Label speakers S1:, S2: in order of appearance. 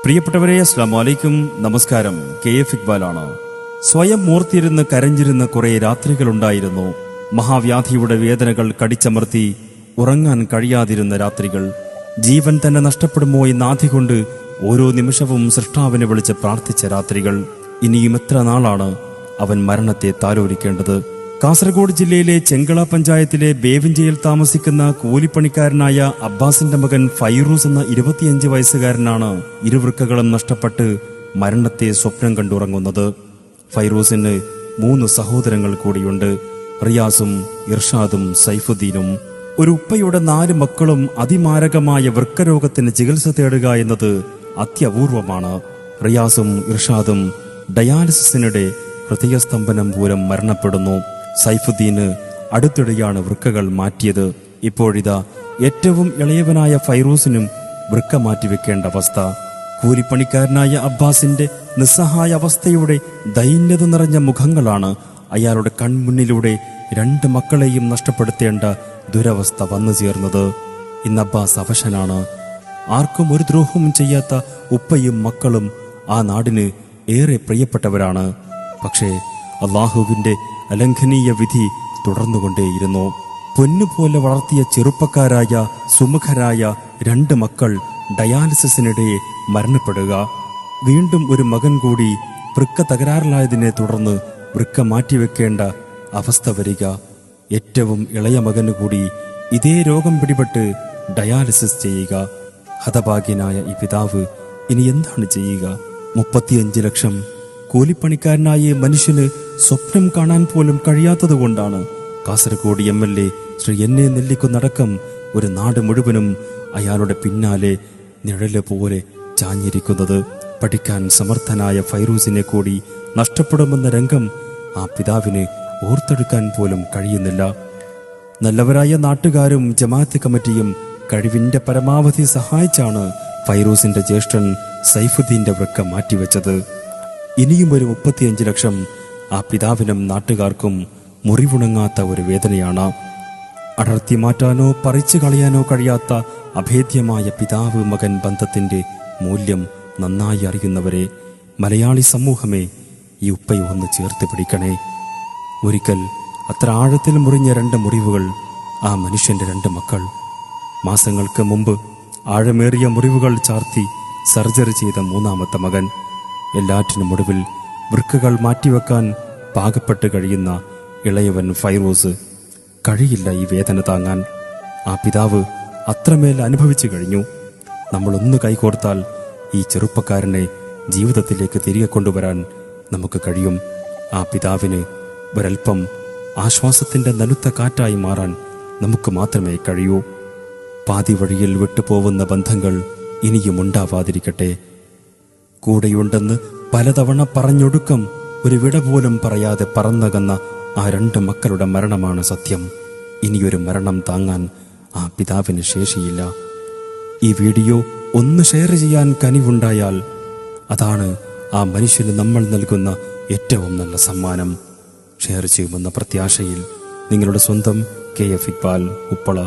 S1: പ്രിയപ്പെട്ടവരെ, അസ്സലാമു അലൈക്കും. നമസ്കാരം. KF ഇക്ബാലാണ്. സ്വയം മൂർത്തിയിരുന്ന് കരഞ്ഞിരുന്ന കുറെ രാത്രികളുണ്ടായിരുന്നു. മഹാവ്യാധിയുടെ വേദനകൾ കടിച്ചമർത്തി ഉറങ്ങാൻ കഴിയാതിരുന്ന രാത്രികൾ. ജീവൻ തന്നെ നഷ്ടപ്പെടുമോ എന്ന് ആധികൊണ്ട് ഓരോ നിമിഷവും സൃഷ്ടാവിനെ വിളിച്ച് പ്രാർത്ഥിച്ച രാത്രികൾ. ഇനിയും എത്ര നാളാണ് അവൻ മരണത്തെ താലോലിക്കേണ്ടത്? കാസർഗോഡ് ജില്ലയിലെ ചെങ്കള പഞ്ചായത്തിലെ ബേവിഞ്ചയിൽ താമസിക്കുന്ന കൂലിപ്പണിക്കാരനായ അബ്ബാസിന്റെ മകൻ ഫൈറൂസ് എന്ന 25 വയസ്സുകാരനാണ് ഇരുവൃക്കകളും നഷ്ടപ്പെട്ട് മരണത്തെ സ്വപ്നം കണ്ടുറങ്ങുന്നത്. ഫൈറൂസിന് 3 സഹോദരങ്ങൾ കൂടിയുണ്ട്. റിയാസും ഇർഷാദും സൈഫുദ്ദീനും. ഒരു ഉപ്പയുടെ 4 മക്കളും അതിമാരകമായ വൃക്കരോഗത്തിന് ചികിത്സ തേടുക എന്നത് അത്യപൂർവമാണ്. റിയാസും ഇർഷാദും ഡയാലിസിസിനിടെ ഹൃദയസ്തംഭനം മൂലം മരണപ്പെടുന്നു. സൈഫുദ്ദീന് അടുത്തിടെയാണ് വൃക്കകൾ മാറ്റിയത്. ഇപ്പോഴിതാ ഏറ്റവും ഇളയവനായ ഫൈറൂസിനും വൃക്ക മാറ്റിവെക്കേണ്ട അവസ്ഥ. കൂലിപ്പണിക്കാരനായ അബ്ബാസിന്റെ നിസ്സഹായ അവസ്ഥയുടെ ദൈന്യത നിറഞ്ഞ മുഖങ്ങളാണ് അയാളുടെ കൺമുന്നിലൂടെ 2 മക്കളെയും നഷ്ടപ്പെടുത്തേണ്ട ദുരവസ്ഥ വന്നു ചേർന്നത്. ഇന്ന് അബ്ബാസ് അവശനാണ്. ആർക്കും ഒരു ദ്രോഹവും ചെയ്യാത്ത ഉപ്പയും മക്കളും ആ നാടിന് ഏറെ പ്രിയപ്പെട്ടവരാണ്. പക്ഷേ അള്ളാഹുവിന്റെ അലംഘനീയ വിധി തുടർന്നുകൊണ്ടേയിരുന്നു. പൊന്നുപോലെ വളർത്തിയ ചെറുപ്പക്കാരായ സുമുഖരായ 2 മക്കൾ ഡയാലിസിസിനിടെ മരണപ്പെടുക. വീണ്ടും ഒരു മകൻ കൂടി വൃക്ക തകരാറിലായതിനെ തുടർന്ന് വൃക്ക മാറ്റിവെക്കേണ്ട അവസ്ഥ വരിക. ഏറ്റവും ഇളയ മകന് കൂടി ഇതേ രോഗം പിടിപെട്ട് ഡയാലിസിസ് ചെയ്യുക. ഹതഭാഗ്യനായ ഈ പിതാവ് ഇനി എന്താണ് ചെയ്യുക? 35 ലക്ഷം കൂലിപ്പണിക്കാരനായ മനുഷ്യന് സ്വപ്നം കാണാൻ പോലും കഴിയാത്തതുകൊണ്ടാണ് കാസർഗോഡ് MLA ശ്രീ NA നെല്ലിക്കുന്നടക്കം ഒരു നാട് മുഴുവനും അയാളുടെ പിന്നാലെ നിഴല് പോലെ ചാഞ്ഞിരിക്കുന്നത്. പഠിക്കാൻ സമർത്ഥനായ ഫൈറൂസിനെ കൂടി നഷ്ടപ്പെടുമെന്ന രംഗം ആ പിതാവിന് ഓർത്തെടുക്കാൻ പോലും കഴിയുന്നില്ല. നല്ലവരായ നാട്ടുകാരും ജമാഅത്ത് കമ്മിറ്റിയും കഴിവിന്റെ പരമാവധി സഹായിച്ചാണ് ഫൈറൂസിന്റെ ജ്യേഷ്ഠൻ സൈഫുദ്ദീന്റെ വൃക്ക മാറ്റിവെച്ചത്. ഇനിയും ഒരു 35 ലക്ഷം ആ പിതാവിനും നാട്ടുകാർക്കും മുറിവുണങ്ങാത്ത ഒരു വേദനയാണ്. അടർത്തി മാറ്റാനോ പറിച്ചു കളയാനോ കഴിയാത്ത അഭേദ്യമായ പിതാവ് മകൻ ബന്ധത്തിന്റെ മൂല്യം നന്നായി അറിയുന്നവരെ, മലയാളി സമൂഹമേ, ഈ ഉപ്പയെ ഒന്ന് ചേർത്ത് പിടിക്കണേ. ഒരിക്കൽ അത്ര ആഴത്തിൽ മുറിഞ്ഞ 2 മുറിവുകൾ ആ മനുഷ്യന്റെ 2 മക്കൾ. മാസങ്ങൾക്ക് മുമ്പ് ആഴമേറിയ മുറിവുകൾ ചാർത്തി സർജറി ചെയ്ത 3ാമത്തെ മകൻ. എല്ലാറ്റിനും ഒടുവിൽ വൃക്കകൾ മാറ്റിവെക്കാൻ പാകപ്പെട്ട് കഴിയുന്ന ഇളയവൻ ഫൈറൂസ്. കഴിയില്ല ഈ വേദന താങ്ങാൻ. ആ പിതാവ് അത്രമേൽ അനുഭവിച്ചു കഴിഞ്ഞു. നമ്മളൊന്ന് കൈകോർത്താൽ ഈ ചെറുപ്പക്കാരനെ ജീവിതത്തിലേക്ക് തിരികെ കൊണ്ടുവരാൻ നമുക്ക് കഴിയും. ആ പിതാവിന് ഒരൽപ്പം ആശ്വാസത്തിന്റെ നനുത്ത കാറ്റായി മാറാൻ നമുക്ക് മാത്രമേ കഴിയൂ. പാതി വഴിയിൽ വിട്ടുപോകുന്ന ബന്ധങ്ങൾ ഇനിയും ഉണ്ടാവാതിരിക്കട്ടെ. കൂടെയുണ്ടെന്ന് പലതവണ പറഞ്ഞൊടുക്കം ഒരു വിട പോലും പറയാതെ പറന്നകന്ന ആ 2 മക്കളുടെ മരണമാണ് സത്യം. ഇനിയൊരു മരണം താങ്ങാൻ ആ പിതാവിന് ശേഷിയില്ല. ഈ വീഡിയോ ഒന്ന് ഷെയർ ചെയ്യാൻ കനിവുണ്ടായാൽ അതാണ് ആ മനുഷ്യന് നമ്മൾ നൽകുന്ന ഏറ്റവും നല്ല സമ്മാനം. ഷെയർ ചെയ്യുമെന്ന പ്രത്യാശയിൽ നിങ്ങളുടെ സ്വന്തം KF ഇക്ബാൽ, ഉപ്പള.